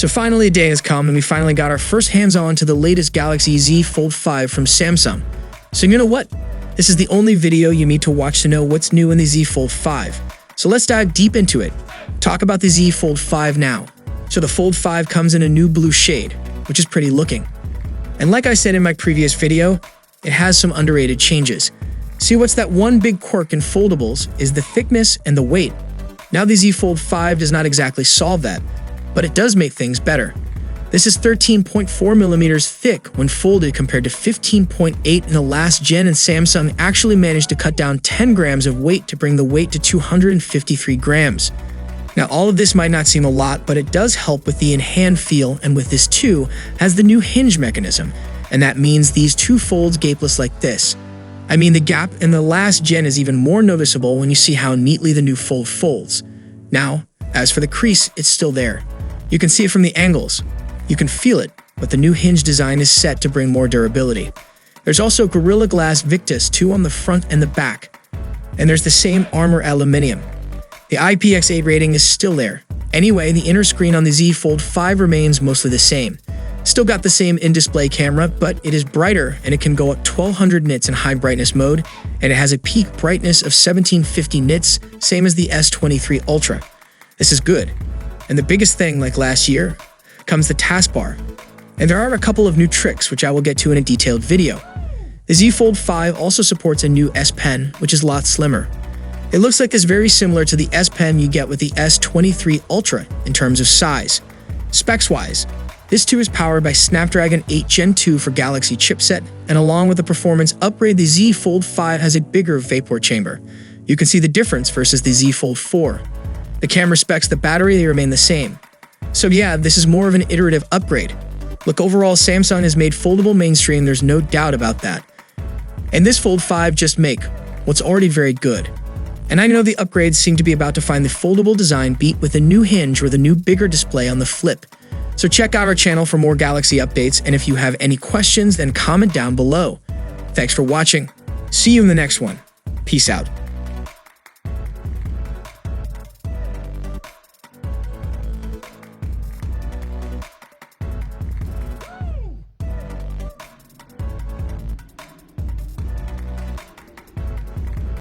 So finally a day has come and we finally got our first hands-on to the latest Galaxy Z Fold 5 from Samsung. So you know what? This is the only video you need to watch to know what's new in the Z Fold 5. So let's dive deep into it. Talk about the Z Fold 5 now. So the Fold 5 comes in a new blue shade, which is pretty looking. And like I said in my previous video, it has some underrated changes. See, what's that one big quirk in foldables is the thickness and the weight. Now the Z Fold 5 does not exactly solve that, but it does make things better. This is 13.4 millimeters thick when folded compared to 15.8 in the last gen, and Samsung actually managed to cut down 10 grams of weight to bring the weight to 253 grams. Now all of this might not seem a lot, but it does help with the in-hand feel, and with this too, has the new hinge mechanism, and that means these two folds gapeless like this. I mean, the gap in the last gen is even more noticeable when you see how neatly the new Fold folds. Now, as for the crease, it's still there. You can see it from the angles. You can feel it, but the new hinge design is set to bring more durability. There's also Gorilla Glass Victus 2 on the front and the back. And there's the same armor aluminium. The IPX8 rating is still there. Anyway, the inner screen on the Z Fold 5 remains mostly the same. Still got the same in-display camera, but it is brighter and it can go up 1200 nits in high brightness mode, and it has a peak brightness of 1750 nits, same as the S23 Ultra. This is good. And the biggest thing, like last year, comes the taskbar. And there are a couple of new tricks, which I will get to in a detailed video. The Z Fold 5 also supports a new S Pen, which is a lot slimmer. It looks like it's very similar to the S Pen you get with the S23 Ultra in terms of size. Specs-wise, this too is powered by Snapdragon 8 Gen 2 for Galaxy chipset, and along with the performance upgrade, the Z Fold 5 has a bigger vapour chamber. You can see the difference versus the Z Fold 4. The camera specs, the battery, they remain the same. So yeah, this is more of an iterative upgrade. Look, overall, Samsung has made foldable mainstream, there's no doubt about that. And this Fold 5 just make what's already very good. And I know the upgrades seem to be about to find the foldable design beat with a new hinge or the new bigger display on the flip. So check out our channel for more Galaxy updates, and if you have any questions, then comment down below. Thanks for watching. See you in the next one. Peace out.